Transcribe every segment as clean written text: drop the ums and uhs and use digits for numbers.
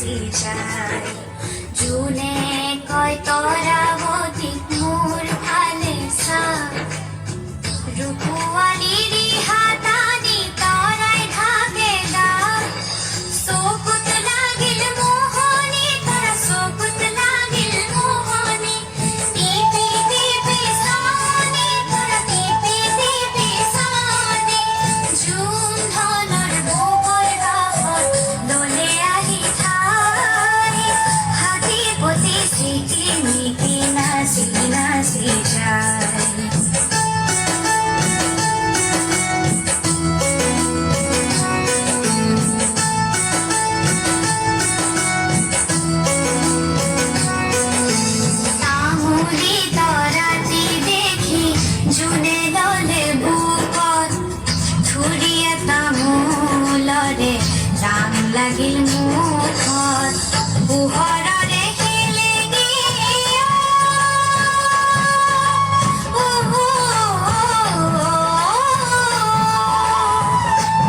নাচি যায় জুনে কয় তরাবতী মোর ভালে সা রূপওয়ালিরি হাতানি তরায় ঢাকে দা সোকুত লাগিল মোহনী তারা সোকুত লাগিল মোহনী টিপি টিপি সানি তারা টিপি টিপি সানি জুন ধনর বকর গাহত দোলে আহি ঠাই হাতি পতি সিটি মিটি নাচি নাচি যায় জুনে দলে বুকত ধুরিয়া তামোলরে রাম লাগিল মুখত পোহৰৰে খেলে গিয়া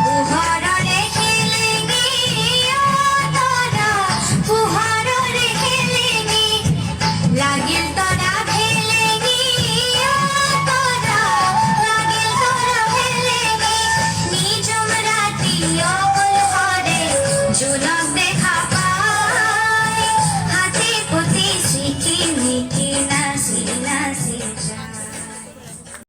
পোহৰৰে খেলে গিয়া তৰা পোহৰৰে খেলে গি লাগিল তৰা খেলে গিয়া তৰা লাগিল তৰা খেলে গি নিজম ৰাতি অকল কৰে জোলা